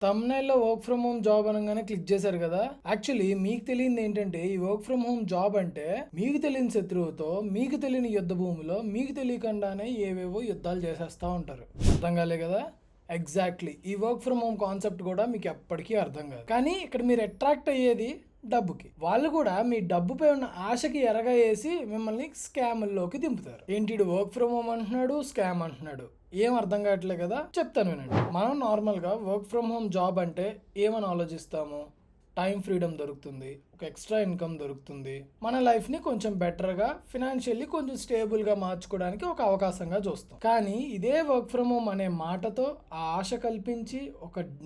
థంబ్‌నెయిల్‌లో work from home job అనంగానే click చేశారు కదా! యాక్చువల్లీ మీకు తెలియనిది ఏంటంటే, ఈ వర్క్ ఫ్రమ్ హోమ్ జాబ్ అంటే, మీకు తెలియని శత్రువుతో, మీకు తెలియని యుద్ధ భూమిలో, మీకు తెలియకుండానే ఏవేవో యుద్ధాలు చేసేస్తా ఉంటారు. అర్థం కాలే కదా! ఎగ్జాక్ట్‌లీ. ఈ వర్క్ ఫ్రమ్ హోమ్ కాన్సెప్ట్ కూడా మీకు ఎప్పటికీ అర్థం కాదు. కానీ ఇక్కడ మీరు అట్రాక్ట్ అయ్యేది డబ్బుకి. వాళ్ళు కూడా మీ డబ్బుపై ఉన్న ఆశకి ఎరగా వేసి మిమ్మల్ని స్కాముల్లోకి దింపుతారు. ఏంటి ఈడు వర్క్ ఫ్రమ్ హోమ్ అంటున్నాడు, స్కామ్ అంటున్నాడు. ఏం అర్థం కావట్లేదు కదా! చెప్తాను వినండి. మనం నార్మల్‌గా వర్క్ ఫ్రమ్ హోమ్ జాబ్ అంటే ఏమని ఆలోచిస్తాము? టైం ఫ్రీడమ్ దొరుకుతుంది. ఒక ఎక్స్ట్రా ఇన్కమ్ దొరుకుతుంది. మన లైఫ్‌ని కొంచెం బెటర్‌గా ఫినాన్షియల్లీ కొంచెం స్టేబుల్‌గా మార్చుకోవడానికి ఒక అవకాశంగా చూస్తాం. కానీ ఇదే వర్క్ ఫ్రమ్ హోమ్ అనే మాటతో ఆ ఆశ కల్పించి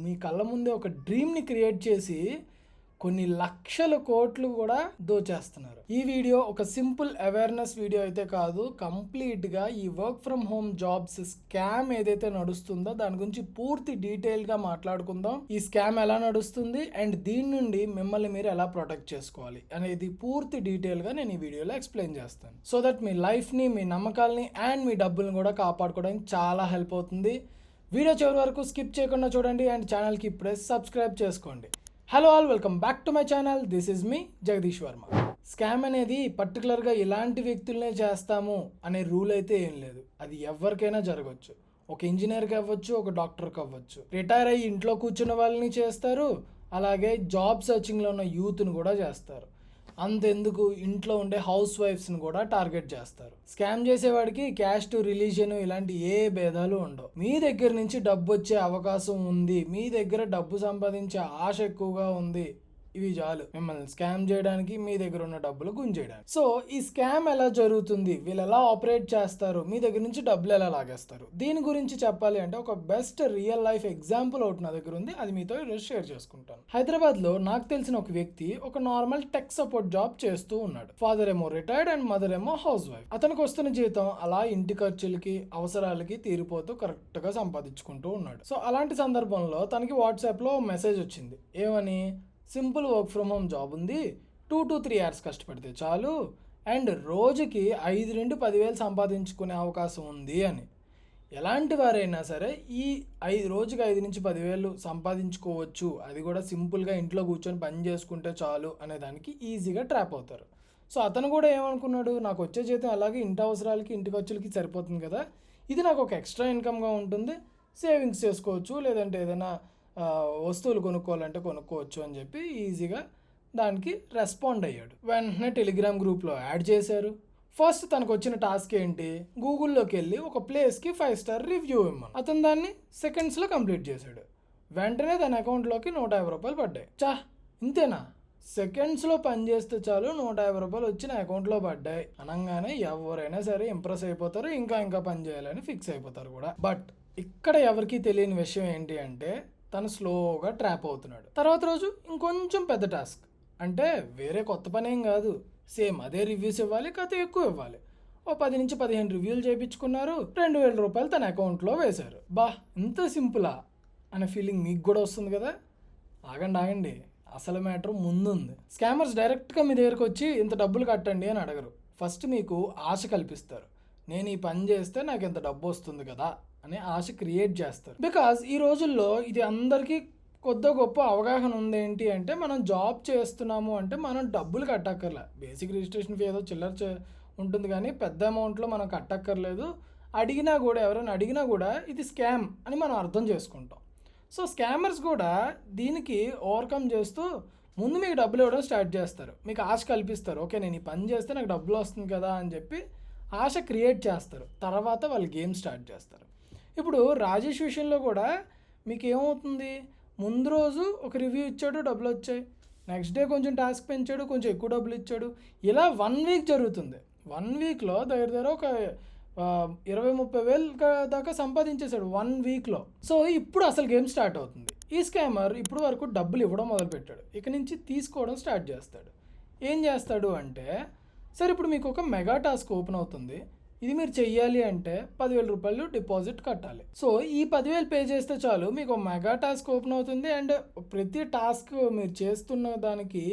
మీ కళ్ళ ముందే ఒక డ్రీమ్‌ని క్రియేట్ చేసి కొన్ని లక్షల కోట్లు కూడా దోచేస్తున్నారు. ఈ వీడియో ఒక సింపుల్ అవేర్నెస్ వీడియో అయితే కాదు, కంప్లీట్గా ఈ work from home jobs scam ఏదైతే నడుస్తుందో దాని గురించి పూర్తి డీటెయిల్గా మాట్లాడుకుందాం. ఈ స్కామ్ ఎలా నడుస్తుంది అండ్ దీని నుండి మిమ్మల్ని మీరు ఎలా ప్రొటెక్ట్ చేసుకోవాలి అనేది పూర్తి డీటెయిల్గా నేను ఈ వీడియోలో ఎక్స్ప్లెయిన్ చేస్తాను. సో దట్ మీ లైఫ్ని, మీ నమ్మకాలని అండ్ మీ డబ్బులను కూడా కాపాడుకోవడానికి చాలా హెల్ప్ అవుతుంది. వీడియో చివరి వరకు స్కిప్ చేయకుండా చూడండి అండ్ ఛానల్కి ఇప్పుడే సబ్స్క్రైబ్ చేసుకోండి. Hello all, welcome back to my channel. This is me Jagadish Varma. Scam అనేది పర్టికులర్గా ఇలాంటి వ్యక్తులనే చేస్తాము అనే రూల్ అయితే ఏం లేదు. అది ఎవరికైనా జరగవచ్చు. ఒక ఇంజనీర్కి అవ్వచ్చు, ఒక డాక్టర్కి అవ్వచ్చు. రిటైర్ అయ్యి ఇంట్లో కూర్చున్న వాళ్ళని చేస్తారు, అలాగే జాబ్ సర్చింగ్లో ఉన్న యూత్ని కూడా చేస్తారు. అంతెందుకు, ఇంట్లో ఉండే హౌస్ వైఫ్స్ని కూడా టార్గెట్ చేస్తారు. స్కామ్ చేసేవాడికి క్యాస్ట్, రిలీజియన్ ఇలాంటి ఏ భేదాలు ఉండవు. మీ దగ్గర నుంచి డబ్బు వచ్చే అవకాశం ఉంది, మీ దగ్గర డబ్బు సంపాదించే ఆశ ఎక్కువగా ఉంది, ఇవి చాలు మిమ్మల్ని స్కామ్ చేయడానికి, మీ దగ్గర ఉన్న డబ్బులు గుంజేయడానికి. సో ఈ స్కామ్ ఎలా జరుగుతుంది, వీళ్ళు ఎలా ఆపరేట్ చేస్తారు, మీ దగ్గర నుంచి డబ్బులు ఎలా లాగేస్తారు, దీని గురించి చెప్పాలి అంటే ఒక బెస్ట్ రియల్ లైఫ్ ఎగ్జాంపుల్ ఒకటి నా దగ్గర ఉంది. అది మీతో ఈరోజు షేర్ చేసుకుంటాను. హైదరాబాద్లో నాకు తెలిసిన ఒక వ్యక్తి ఒక నార్మల్ టెక్ సపోర్ట్ జాబ్ చేస్తూ ఉన్నాడు. ఫాదర్ ఏమో రిటైర్డ్ అండ్ మదర్ ఏమో హౌస్ వైఫ్. అతనికి వస్తున్న జీతం అలా ఇంటి ఖర్చులకి, అవసరాలకి తీరిపోతూ కరెక్ట్గా సంపాదించుకుంటూ ఉన్నాడు. సో అలాంటి సందర్భంలో తనకి వాట్సాప్లో మెసేజ్ వచ్చింది. ఏమని? Simple work from home job ఉంది, 2 to 3 hours కష్టపడితే చాలు అండ్ రోజుకి 5 నుండి 10,000 సంపాదించుకునే అవకాశం ఉంది అని. ఎలాంటి వారైనా సరే ఈ రోజుకి 5 నుంచి 10,000 సంపాదించుకోవచ్చు, అది కూడా సింపుల్గా ఇంట్లో కూర్చొని పని చేసుకుంటే చాలు అనే దానికి ఈజీగా ట్రాప్ అవుతారు. సో అతను కూడా ఏమనుకున్నాడు, నాకు వచ్చే జీతం అలాగే ఇంటి అవసరాలకి, ఇంటి ఖర్చులకి సరిపోతుంది కదా, ఇది నాకు ఒక ఎక్స్ట్రా ఇన్కమ్గా ఉంటుంది, సేవింగ్స్ చేసుకోవచ్చు, లేదంటే ఏదైనా వస్తువులు కొనుక్కోవాలంటే కొనుక్కోవచ్చు అని చెప్పి ఈజీగా దానికి రెస్పాండ్ అయ్యాడు. వెంటనే టెలిగ్రామ్ గ్రూప్లో యాడ్ చేశారు. ఫస్ట్ తనకు వచ్చిన టాస్క్ ఏంటి, గూగుల్లోకి వెళ్ళి ఒక ప్లేస్కి 5 star రివ్యూ ఇవ్వమని. అతను దాన్ని సెకండ్స్లో కంప్లీట్ చేశాడు. వెంటనే తన అకౌంట్లోకి 150 రూపాయలు పడ్డాయి. ఇంతేనా? సెకండ్స్లో పని చేస్తే చాలు 150 రూపాయలు వచ్చి నా అకౌంట్లో పడ్డాయి అనగానే ఎవరైనా సరే ఇంప్రెస్ అయిపోతారు, ఇంకా పని చేయాలని ఫిక్స్ అయిపోతారు కూడా. బట్ ఇక్కడ ఎవరికీ తెలియని విషయం ఏంటి అంటే, తను స్లోగా ట్రాప్ అవుతున్నాడు. తర్వాత రోజు ఇంకొంచెం పెద్ద టాస్క్, అంటే వేరే కొత్త పని ఏం కాదు, సేమ్ అదే రివ్యూస్ ఇవ్వాలి, కథ ఎక్కువ ఇవ్వాలి. ఓ 10 నుంచి 15 రివ్యూలు చేయించుకున్నారు, 2,000 రూపాయలు తన అకౌంట్లో వేశారు. ఇంత సింపులా అనే ఫీలింగ్ మీకు కూడా వస్తుంది కదా. ఆగండి, అసలు మ్యాటర్ ముందుంది. స్కామర్స్ డైరెక్ట్గా మీ దగ్గరకు వచ్చి ఇంత డబ్బులు కట్టండి అని అడగరు. ఫస్ట్ మీకు ఆశ కల్పిస్తారు. నేను ఈ పని చేస్తే నాకు ఇంత డబ్బు వస్తుంది కదా అనే ఆశ క్రియేట్ చేస్తారు. బికాజ్ ఈ రోజుల్లో ఇది అందరికీ కొద్ది గొప్ప అవగాహన ఉంది. ఏంటి అంటే, మనం జాబ్ చేస్తున్నాము అంటే మనం డబ్బులు కట్టక్కర్లే. బేసిక్ రిజిస్ట్రేషన్ ఫీ ఏదో చిల్లర ఉంటుంది, కానీ పెద్ద అమౌంట్లో మనం కట్టక్కర్లేదు. ఎవరైనా అడిగినా కూడా ఇది స్కామ్ అని మనం అర్థం చేసుకుంటాం. సో స్కామర్స్ కూడా దీనికి ఓవర్కమ్ చేస్తూ ముందు మీకు డబ్బులు ఇవ్వడం స్టార్ట్ చేస్తారు. మీకు ఆశ కల్పిస్తారు. ఓకే, నేను ఈ పని చేస్తే నాకు డబ్బులు వస్తుంది కదా అని చెప్పి ఆశ క్రియేట్ చేస్తారు. తర్వాత వాళ్ళు గేమ్ స్టార్ట్ చేస్తారు. ఇప్పుడు రాజేష్ విషయంలో కూడా మీకు ఏమవుతుంది, ముందు రోజు ఒక రివ్యూ ఇచ్చాడు, డబ్బులు వచ్చాయి. నెక్స్ట్ డే కొంచెం టాస్క్ పెంచాడు, కొంచెం ఎక్కువ డబ్బులు ఇచ్చాడు. ఇలా 1 week జరుగుతుంది. 1 weekలో దగ్గర ఒక 20-30 వేలు దాకా సంపాదించేశాడు 1 weekలో. సో ఇప్పుడు అసలు గేమ్ స్టార్ట్ అవుతుంది. ఈ స్కామర్ ఇప్పుడు వరకు డబ్బులు ఇవ్వడం మొదలుపెట్టాడు, ఇక నుంచి తీసుకోవడం స్టార్ట్ చేస్తాడు. ఏం చేస్తాడు అంటే, సరే ఇప్పుడు మీకు ఒక మెగా టాస్క్ ఓపెన్ అవుతుంది, ఇది మీరు చెయ్యాలి అంటే 10,000 రూపాయలు డిపాజిట్ కట్టాలి. సో ఈ 10,000 పే చేస్తే చాలు మీకు మెగా టాస్క్ ఓపెన్ అవుతుంది అండ్ ప్రతి టాస్క్ మీరు చేస్తున్న దానికి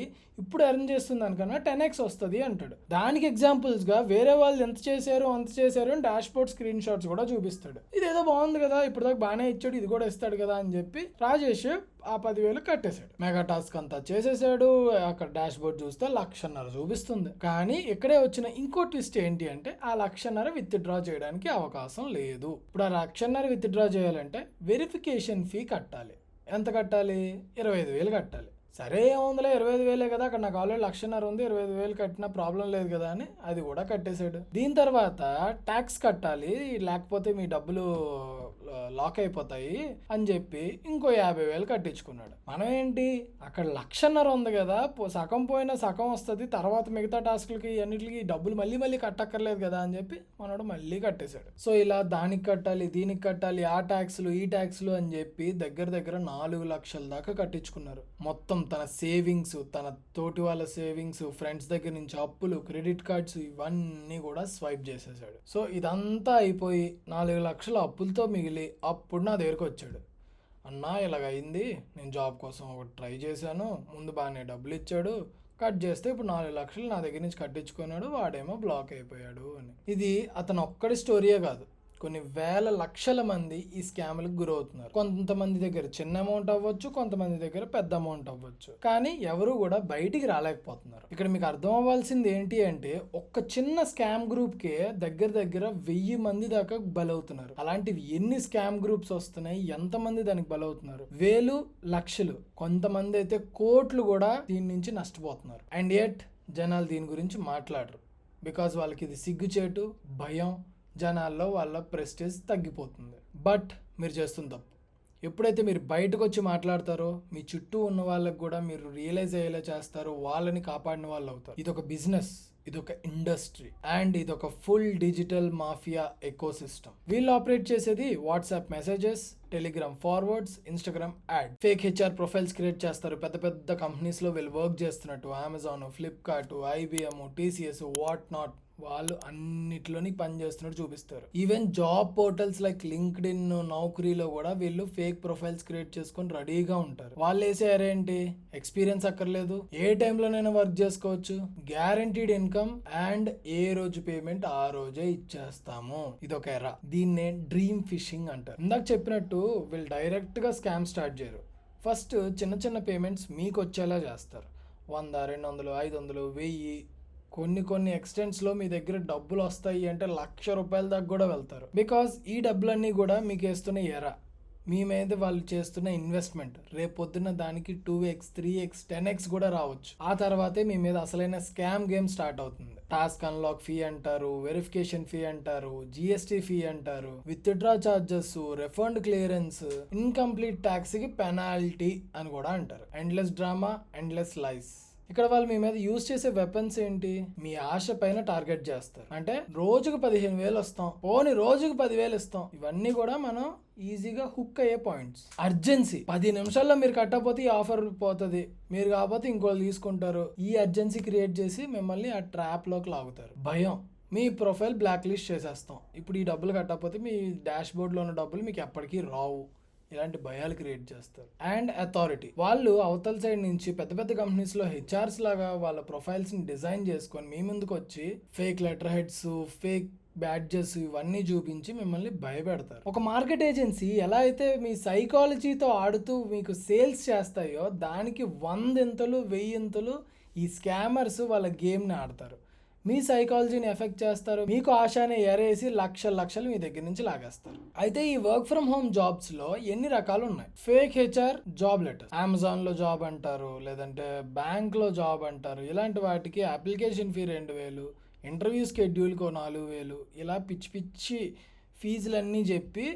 ఇప్పుడు ఎర్న్ చేస్తున్న దానికన్నా 10x వస్తుంది అంటాడు. దానికి ఎగ్జాంపుల్స్గా వేరే వాళ్ళు ఎంత చేశారు అని డాష్ బోర్డ్ స్క్రీన్ షాట్స్ కూడా చూపిస్తాడు. ఇదేదో బాగుంది కదా, ఇప్పుడు దాకా బాగానే ఇచ్చాడు, ఇది కూడా ఇస్తాడు కదా అని చెప్పి రాజేష్ ఆ 10,000 కట్టేశాడు. మెగా టాస్క్ అంతా చేసేసాడు. అక్కడ డాష్ బోర్డ్ చూస్తే 1,50,000 చూపిస్తుంది. కానీ ఇక్కడే వచ్చిన ఇంకో ట్విస్ట్ ఏంటి అంటే ఆ 1,50,000 విత్ డ్రా చేయడానికి అవకాశం లేదు. ఇప్పుడు ఆ 1,50,000 విత్ డ్రా చేయాలంటే వెరిఫికేషన్ ఫీ కట్టాలి. ఎంత కట్టాలి? 25,000 కట్టాలి. సరే ఏముందిలే 25,000 కదా, అక్కడ నాకు ఆల్రెడీ 1,50,000 ఉంది, 25,000 కట్టినా ప్రాబ్లం లేదు కదా అని అది కూడా కట్టేశాడు. దీని తర్వాత ట్యాక్స్ కట్టాలి, లేకపోతే మీ డబ్బులు లాక్ అయిపోతాయి అని చెప్పి ఇంకో 50,000 కట్టించుకున్నాడు. మనం ఏంటి అక్కడ 1,50,000 ఉంది కదా, సగం పోయినా సగం వస్తుంది, తర్వాత మిగతా టాస్క్లకి అన్నిటికి డబ్బులు మళ్ళీ కట్టక్కర్లేదు కదా అని చెప్పి మనోడు మళ్ళీ కట్టేశాడు. సో ఇలా దానికి కట్టాలి, దీనికి కట్టాలి, ఆ ట్యాక్స్లు ఈ ట్యాక్స్లు అని చెప్పి దగ్గర 4 లక్షల దాకా కట్టించుకున్నారు. మొత్తం తన సేవింగ్స్, తన తోటి వాళ్ళ సేవింగ్స్, ఫ్రెండ్స్ దగ్గర నుంచి అప్పులు, క్రెడిట్ కార్డ్స్ ఇవన్నీ కూడా స్వైప్ చేసేసాడు. సో ఇదంతా అయిపోయి 4 లక్షల అప్పులతో మిగిలి అప్పుడు నా దగ్గరకు వచ్చాడు. అన్నా ఇలాగైంది, నేను జాబ్ కోసం ఒకటి ట్రై చేశాను, ముందు బాగానే డబ్బులు ఇచ్చాడు, కట్ చేస్తే ఇప్పుడు 4 లక్షలు నా దగ్గర నుంచి కట్టించుకున్నాడు, వాడేమో బ్లాక్ అయిపోయాడు అని. ఇది అతను ఒక్కడి స్టోరీయే కాదు, కొన్ని వేల లక్షల మంది ఈ స్కామ్లకు గురవుతున్నారు. కొంతమంది దగ్గర చిన్న అమౌంట్ అవ్వచ్చు, కొంతమంది దగ్గర పెద్ద అమౌంట్ అవ్వచ్చు, కానీ ఎవరు కూడా బయటికి రాలేకపోతున్నారు. ఇక్కడ మీకు అర్థం అవ్వాల్సింది ఏంటి అంటే ఒక్క చిన్న స్కామ్ గ్రూప్కే దగ్గర 1000 మంది దాకా బలవుతున్నారు. అలాంటివి ఎన్ని స్కామ్ గ్రూప్స్ వస్తున్నాయి, ఎంతమంది దానికి బలవుతున్నారు? వేలు, లక్షలు, కొంతమంది అయితే కోట్లు కూడా దీని నుంచి నష్టపోతున్నారు. అండ్ యట్ జనాలు దీని గురించి మాట్లాడరు. బికాజ్ వాళ్ళకి ఇది సిగ్గుచేటు, భయం, జనాల్లో వాళ్ళ ప్రెస్టేజ్ తగ్గిపోతుంది. బట్ మీరు చేస్తున్న తప్పు. ఎప్పుడైతే మీరు బయటకు వచ్చి మాట్లాడతారో మీ చుట్టూ ఉన్న వాళ్ళకి కూడా మీరు రియలైజ్ అయ్యేలా చేస్తారో వాళ్ళని కాపాడిన వాళ్ళు అవుతారు. ఇదొక బిజినెస్, ఇదొక ఇండస్ట్రీ, అండ్ ఇదొక ఫుల్ డిజిటల్ మాఫియా ఎకోసిస్టమ్. వీళ్ళు ఆపరేట్ చేసేది WhatsApp messages, Telegram forwards, Instagram ad. Fake HR profiles create చేస్తారు. పెద్ద కంపెనీస్లో వీళ్ళు వర్క్ చేస్తున్నట్టు Amazon, Flipkart, IBM, TCS, what not, వాళ్ళు అన్నిట్లోని పని చేస్తున్నట్టు చూపిస్తారు. Even job portals like LinkedIn, నౌకరీలో కూడా వీళ్ళు ఫేక్ ప్రొఫైల్స్ క్రియేట్ చేసుకొని రెడీగా ఉంటారు. వాళ్ళు వేసేయారు ఏంటి, ఎక్స్పీరియన్స్ అక్కర్లేదు, ఏ టైంలోనైనా వర్క్ చేసుకోవచ్చు, గ్యారంటీడ్ ఇన్కమ్, అండ్ ఏ రోజు పేమెంట్ ఆ రోజే ఇచ్చేస్తాము. ఇదొక ఎరా. దీన్నే డ్రీమ్ ఫిషింగ్ అంటారు. ఇందాక చెప్పినట్టు వీళ్ళు డైరెక్ట్ గా స్కామ్ స్టార్ట్ చేయరు. ఫస్ట్ చిన్న పేమెంట్స్ మీకు వచ్చేలా చేస్తారు. 100, 200, 500, 1000, కొన్ని ఎక్స్టెంట్స్లో మీ దగ్గర డబ్బులు వస్తాయి అంటే ₹1,00,000 దాకా కూడా వెళ్తారు. బికాజ్ ఈ డబ్బులన్నీ కూడా మీకు వేస్తున్న ఎరా, మీ మీద వాళ్ళు చేస్తున్న ఇన్వెస్ట్మెంట్. రేపొద్దున దానికి 2x, 3x, 10x కూడా రావచ్చు. ఆ తర్వాతే మీ మీద అసలైన స్కామ్ గేమ్ స్టార్ట్ అవుతుంది. టాస్క్ అన్లాక్ ఫీ అంటారు, వెరిఫికేషన్ ఫీ అంటారు, GST ఫీ అంటారు, with draw charges, refund clearance, incomplete tax కి పెనాల్టీ అని కూడా అంటారు. ఎండ్లెస్ డ్రామా, ఎండ్లెస్ లైస్. ఇక్కడ వాళ్ళు మీ మీద యూజ్ చేసే వెపన్స్ ఏంటి, మీ ఆశ పైన టార్గెట్ చేస్తారు. అంటే రోజుకు 15,000 వస్తాం, పోనీ రోజుకు 10,000 ఇస్తాం. ఇవన్నీ కూడా మనం ఈజీగా హుక్ అయ్యే పాయింట్స్. అర్జెన్సీ, 10 నిమిషాల్లో మీరు కట్టకపోతే ఈ ఆఫర్ పోతుంది, మీరు కాకపోతే ఇంకోళ్ళు తీసుకుంటారు. ఈ అర్జెన్సీ క్రియేట్ చేసి మిమ్మల్ని ఆ ట్రాప్ లోకి లాగుతారు. భయం, మీ ప్రొఫైల్ బ్లాక్ లిస్ట్ చేసేస్తాం, ఇప్పుడు ఈ డబ్బులు కట్టకపోతే మీ డాష్ బోర్డ్లో ఉన్న డబ్బులు మీకు ఎప్పటికీ రావు. ఇలాంటి భయాలు క్రియేట్ చేస్తారు. అండ్ అథారిటీ, వాళ్ళు అవతల సైడ్ నుంచి పెద్ద కంపెనీస్లో హెచ్ఆర్స్ లాగా వాళ్ళ ప్రొఫైల్స్ని డిజైన్ చేసుకొని మీ ముందుకు వచ్చి fake letter heads, fake badges ఇవన్నీ చూపించి మిమ్మల్ని భయపెడతారు. ఒక మార్కెట్ ఏజెన్సీ ఎలా అయితే మీ సైకాలజీతో ఆడుతూ మీకు సేల్స్ చేస్తాయో దానికి 100 1000 ఈ స్కామర్స్ వాళ్ళ గేమ్ని ఆడతారు. మీ సైకాలజీని ఎఫెక్ట్ చేస్తారు, మీకు ఆశని ఎరేసి లక్షలు మీ దగ్గర నుంచి లాగేస్తారు. అయితే ఈ వర్క్ ఫ్రమ్ హోమ్ జాబ్స్ లో ఎన్ని రకాలు ఉన్నాయి. Fake HR job letters, Amazon లో జాబ్ అంటారు, లేదంటే బ్యాంక్ లో జాబ్ అంటారు. ఇలాంటి వాటికి అప్లికేషన్ ఫీ 2,000, ఇంటర్వ్యూ స్కెడ్యూల్కి 4,000, ఇలా పిచ్చి ఫీజులన్నీ చెప్పి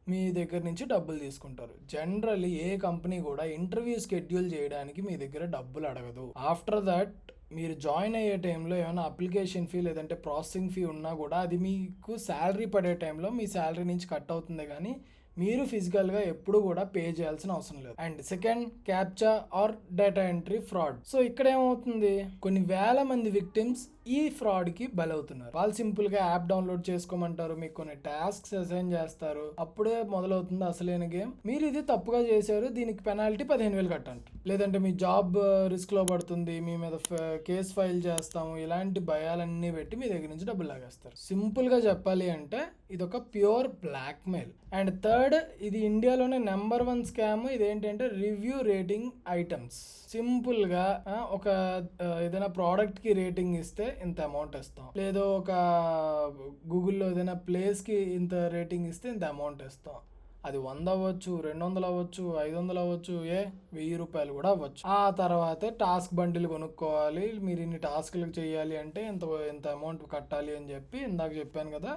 మీ దగ్గర నుంచి డబ్బులు తీసుకుంటారు. జనరల్లీ ఏ కంపెనీ కూడా ఇంటర్వ్యూ స్కెడ్యూల్ చేయడానికి మీ దగ్గర డబ్బులు అడగదు. ఆఫ్టర్ దట్ మీరు జాయిన్ అయ్యే టైంలో ఏమైనా అప్లికేషన్ ఫీ లేదంటే ప్రాసెసింగ్ ఫీ ఉన్నా కూడా అది మీకు శాలరీ పడే టైంలో మీ శాలరీ నుంచి కట్ అవుతుంది, కానీ మీరు ఫిజికల్గా ఎప్పుడు కూడా పే చేయాల్సిన అవసరం లేదు. And second, captcha or data entry fraud. So ఇక్కడ ఏమవుతుంది, కొన్ని వేల మంది విక్టిమ్స్ ఈ ఫ్రాడ్ కి బలవుతున్నారు. వాళ్ళు సింపుల్ గా యాప్ డౌన్లోడ్ చేసుకోమంటారు, మీకు కొన్ని టాస్క్స్ అసైన్ చేస్తారు, అప్పుడే మొదలవుతుంది అసలైన గేమ్. మీరు ఇది తప్పుగా చేశారు, దీనికి పెనాల్టీ 15,000 కట్టండి, లేదంటే మీ జాబ్ రిస్క్ లో పడుతుంది, మీ మీద కేసు ఫైల్ చేస్తాము, ఇలాంటి భయాలన్నీ పెట్టి మీ దగ్గర నుంచి డబ్బులు లాగేస్తారు. సింపుల్ గా చెప్పాలి అంటే ఇది ఒక pure blackmail. And third, ఇది ఇండియాలోనే నెంబర్ 1 స్కామ్. ఇదేంటంటే రివ్యూ రేటింగ్ ఐటమ్స్. సింపుల్ గా ఒక ఏదైనా ప్రోడక్ట్ కి రేటింగ్ ఇస్తే ఇంత అమౌంట్ ఇస్తాం, లేదో ఒక గూగుల్లో ఏదైనా ప్లేస్ కి ఇంత రేటింగ్ ఇస్తే ఇంత అమౌంట్ ఇస్తాం. అది 100 అవ్వచ్చు, 200 అవ్వచ్చు, 500 అవ్వచ్చు, 1000 రూపాయలు కూడా అవ్వచ్చు. ఆ తర్వాత టాస్క్ బండిల్ కొనుక్కోవాలి, మీరు ఇన్ని టాస్క్లు చేయాలి అంటే ఇంత అమౌంట్ కట్టాలి అని చెప్పి ఇందాక చెప్పాను కదా,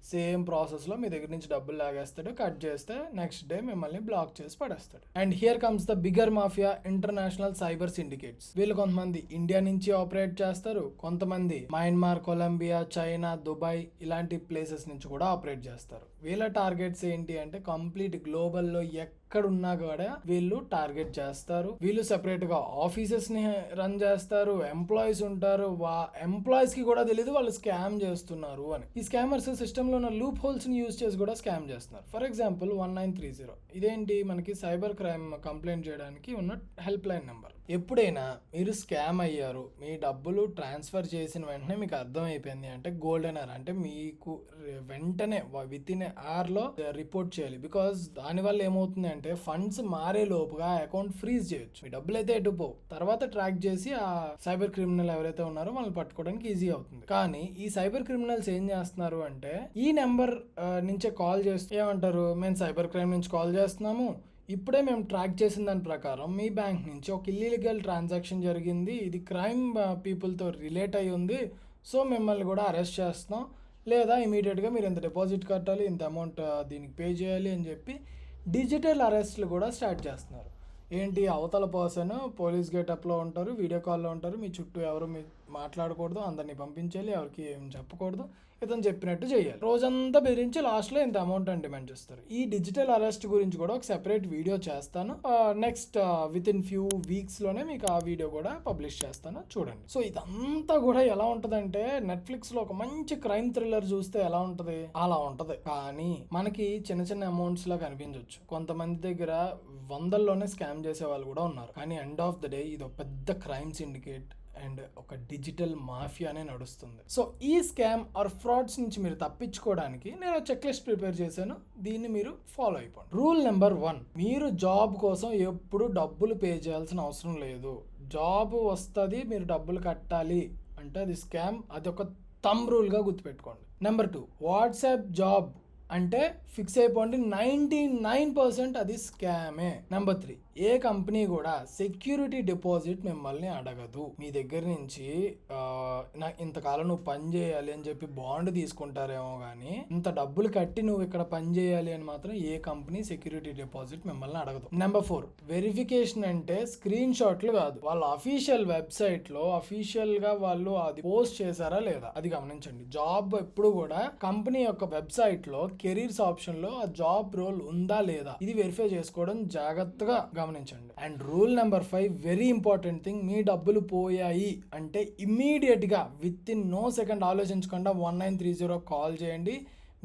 సేమ్ ప్రాసెస్లో మీ దగ్గర నుంచి డబ్బులు లాగేస్తాడు. కట్ చేస్తే నెక్స్ట్ డే మిమ్మల్ని బ్లాక్ చేసి పడేస్తాడు. And here comes the bigger mafia, international cyber syndicates. వీళ్ళు కొంతమంది ఇండియా నుంచి ఆపరేట్ చేస్తారు, కొంతమంది మయన్మార్, కొలంబియా, చైనా, దుబాయ్ ఇలాంటి ప్లేసెస్ నుంచి కూడా ఆపరేట్ చేస్తారు. వీళ్ళ టార్గెట్స్ ఏంటి అంటే కంప్లీట్ గ్లోబల్లో ఎక్కడున్నా కూడా వీళ్ళు టార్గెట్ చేస్తారు. వీళ్ళు సెపరేట్ గా ఆఫీసెస్ ని రన్ చేస్తారు, ఎంప్లాయీస్ ఉంటారు, ఎంప్లాయీస్ కి కూడా తెలియదు వాళ్ళు స్కామ్ చేస్తున్నారు అని. ఈ స్కామర్స్ సిస్టమ్ లో ఉన్న లూప్ హోల్స్ ని యూజ్ చేసి కూడా స్కామ్ చేస్తున్నారు. ఫర్ ఎగ్జాంపుల్ 1930, ఇదేంటి మనకి సైబర్ క్రైమ్ కంప్లైంట్ చేయడానికి ఉన్న హెల్ప్ లైన్ నెంబర్. ఎప్పుడైనా మీరు స్కామ్ అయ్యారు, మీ డబ్బులు ట్రాన్స్ఫర్ చేసిన వెంటనే మీకు అర్థమైపోయింది అంటే గోల్డెన్ అవర్, అంటే మీకు వెంటనే విత్ ఇన్ అవర్ లో రిపోర్ట్ చేయాలి. బికాస్ దానివల్ల ఏమవుతుంది అంటే ఫండ్స్ మారే లోపుగా అకౌంట్ ఫ్రీజ్ చేయొచ్చు, మీ డబ్బులు అయితే ఎటుపోవు. తర్వాత ట్రాక్ చేసి ఆ సైబర్ క్రిమినల్ ఎవరైతే ఉన్నారో వాళ్ళని పట్టుకోవడానికి ఈజీ అవుతుంది. కానీ ఈ సైబర్ క్రిమినల్స్ ఏం చేస్తున్నారు అంటే ఈ నెంబర్ నుంచే కాల్ చేస్తూ ఏమంటారు, మేము సైబర్ క్రైమ్ నుంచి కాల్ చేస్తున్నాము, ఇప్పుడే మేము ట్రాక్ చేసిన దాని ప్రకారం మీ బ్యాంక్ నుంచి ఒక ఇల్లీగల్ ట్రాన్సాక్షన్ జరిగింది, ఇది క్రైమ్ పీపుల్తో రిలేట్ అయి ఉంది, సో మిమ్మల్ని కూడా అరెస్ట్ చేస్తున్నాం, లేదా ఇమీడియట్గా మీరు ఇంత డిపాజిట్ కట్టాలి, ఇంత అమౌంట్ దీనికి పే చేయాలి అని చెప్పి డిజిటల్ అరెస్ట్లు కూడా స్టార్ట్ చేస్తున్నారు. ఏంటి, అవతల పర్సన్ పోలీస్ గేటప్లో ఉంటారు, వీడియో కాల్లో ఉంటారు, మీ చుట్టూ ఎవరు మీ మాట్లాడకూడదు, అందరినీ పంపించాలి, ఎవరికి ఏం చెప్పకూడదు, ఇతను చెప్పినట్టు చేయాలి, రోజంతా బెదిరించి లాస్ట్లో ఇంత అమౌంట్ అని డిమాండ్ చేస్తారు. ఈ డిజిటల్ అరెస్ట్ గురించి కూడా ఒక సెపరేట్ వీడియో చేస్తాను, నెక్స్ట్ విత్ ఇన్ ఫ్యూ వీక్స్లోనే మీకు ఆ వీడియో కూడా పబ్లిష్ చేస్తాను, చూడండి. సో ఇదంతా కూడా ఎలా ఉంటుందంటే నెట్ఫ్లిక్స్లో ఒక మంచి క్రైమ్ థ్రిల్లర్ చూస్తే ఎలా ఉంటుంది అలా ఉంటుంది. కానీ మనకి చిన్న చిన్న అమౌంట్స్ లా కనిపించవచ్చు, కొంతమంది దగ్గర వందల్లోనే స్కామ్ చేసే వాళ్ళు కూడా ఉన్నారు. కానీ ఎండ్ ఆఫ్ ద డే ఇది ఒక పెద్ద క్రైమ్ సిండికేట్ అండ్ ఒక డిజిటల్ మాఫియానే నడుస్తుంది. సో ఈ స్కామ్ ఆర్ ఫ్రాడ్స్ నుంచి మీరు తప్పించుకోవడానికి నేను చెక్ లిస్ట్ ప్రిపేర్ చేశాను, దీన్ని మీరు ఫాలో అయిపోండి. రూల్ నెంబర్ 1, మీరు జాబ్ కోసం ఎప్పుడు డబ్బులు పే చేయాల్సిన అవసరం లేదు. జాబ్ వస్తుంది, మీరు డబ్బులు కట్టాలి అంటే అది స్కామ్, అది ఒక థంబ్ రూల్గా గుర్తుపెట్టుకోండి. నెంబర్ 2, వాట్సాప్ జాబ్ అంటే ఫిక్స్ అయిపోండి, 99% అది స్కామే. నెంబర్ 3, ఏ కంపెనీ కూడా సెక్యూరిటీ డిపాజిట్ మిమ్మల్ని అడగదు. మీ దగ్గర నుంచి ఇంతకాలం నువ్వు పని చేయాలి అని చెప్పి బాండ్ తీసుకుంటారేమో కానీ ఇంత డబ్బులు కట్టి నువ్వు ఇక్కడ పని చేయాలి అని మాత్రం ఏ కంపెనీ సెక్యూరిటీ డిపాజిట్ మిమ్మల్ని అడగదు. నెంబర్ 4, వెరిఫికేషన్ అంటే స్క్రీన్ షాట్లు కాదు, వాళ్ళ అఫీషియల్ వెబ్సైట్ లో అఫీషియల్ గా వాళ్ళు అది పోస్ట్ చేశారా లేదా అది గమనించండి. జాబ్ ఎప్పుడు కూడా కంపెనీ యొక్క వెబ్సైట్ లో కెరీర్స్ ఆప్షన్ లో ఆ జాబ్ రోల్ ఉందా లేదా ఇది వెరిఫై చేసుకోవడం జాగ్రత్తగా గమనించండి. And rule number 5, very important thing, మీ డబ్బులు పోయాయి అంటే ఇమ్మీడియట్ గా విత్ ఇన్ నో సెకండ్ ఆలోచించకుండా 1930 కాల్ చేయండి,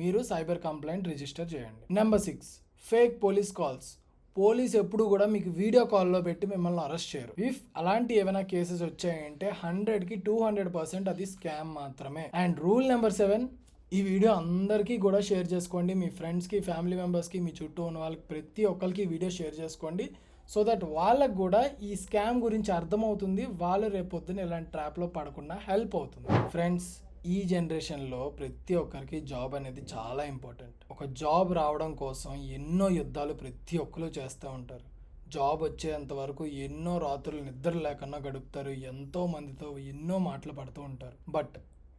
మీరు సైబర్ కంప్లైంట్ రిజిస్టర్ చేయండి. Number 6, fake police calls. Police ఎప్పుడు కూడా మీకు వీడియో కాల్లో పెట్టి మిమ్మల్ని అరెస్ట్ చేయరు. ఇఫ్ అలాంటి ఏమైనా కేసెస్ వచ్చాయంటే 100కి 200% అది స్కామ్ మాత్రమే. అండ్ రూల్ నెంబర్ 7, ఈ వీడియో అందరికీ కూడా షేర్ చేసుకోండి, మీ ఫ్రెండ్స్కి, ఫ్యామిలీ మెంబర్స్కి, మీ చుట్టూ ఉన్న వాళ్ళకి ప్రతి ఒక్కరికి వీడియో షేర్ చేసుకోండి, సో దట్ వాళ్ళకు కూడా ఈ స్కామ్ గురించి అర్థమవుతుంది, వాళ్ళు రేపొద్దున ఇలాంటి ట్రాప్లో పడకుండా హెల్ప్ అవుతుంది. ఫ్రెండ్స్, ఈ జనరేషన్లో ప్రతి ఒక్కరికి జాబ్ అనేది చాలా ఇంపార్టెంట్. ఒక జాబ్ రావడం కోసం ఎన్నో యుద్ధాలు ప్రతి ఒక్కరు చేస్తూ ఉంటారు. జాబ్ వచ్చేంత వరకు ఎన్నో రాత్రులు నిద్ర లేకుండా గడుపుతారు, ఎంతో మందితో ఎన్నో మాటలు పడుతూ ఉంటారు. బట్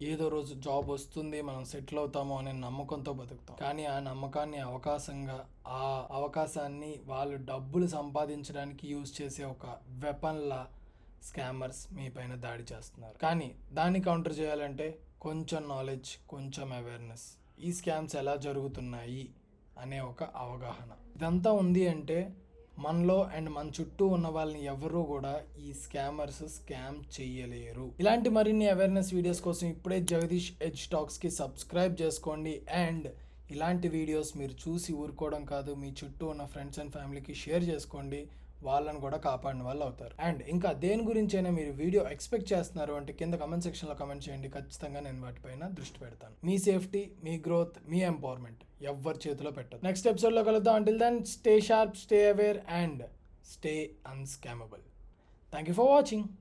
ఏదో రోజు జాబ్ వస్తుంది, మనం సెటిల్ అవుతాము అనే నమ్మకంతో బతుకుతాం. కానీ ఆ నమ్మకాన్ని అవకాశంగా, ఆ అవకాశాన్ని వాళ్ళు డబ్బులు సంపాదించడానికి యూజ్ చేసే ఒక వెపన్లా స్కామర్స్ మీ పైన దాడి చేస్తున్నారు. కానీ దాన్ని కౌంటర్ చేయాలంటే కొంచెం నాలెడ్జ్, కొంచెం అవేర్నెస్, ఈ స్కామ్స్ ఎలా జరుగుతున్నాయి అనే ఒక అవగాహన, ఇదంతా ఉంది అంటే మనలో అండ్ మన చుట్టూ ఉన్న వాళ్ళని ఎవరు కూడా ఈ స్కామర్స్ స్కామ్ చేయలేరు. ఇలాంటి మరిన్ని అవేర్నెస్ వీడియోస్ కోసం ఇప్పుడే జగదీష్ ఎడ్జ్ టాక్స్కి సబ్స్క్రైబ్ చేసుకోండి. అండ్ ఇలాంటి వీడియోస్ మీరు చూసి ఊరుకోవడం కాదు, మీ చుట్టూ ఉన్న ఫ్రెండ్స్ అండ్ ఫ్యామిలీకి షేర్ చేసుకోండి. వాళ్ళని కూడా కాపాడిన వాళ్ళు అవుతారు. అండ్ ఇంకా దేని గురించైనా మీరు వీడియో ఎక్స్పెక్ట్ చేస్తున్నారు అంటే కింద కమెంట్ సెక్షన్లో కమెంట్ చేయండి. ఖచ్చితంగా నేను వాటిపైన దృష్టి పెడతాను. మీ సేఫ్టీ, మీ గ్రోత్, మీ ఎంపవర్మెంట్ ఎవ్వరి చేతిలో పెట్టదు. నెక్స్ట్ ఎపిసోడ్లో కలుద్దాం. Until then stay sharp, stay aware and stay unscammable. Thank you for watching.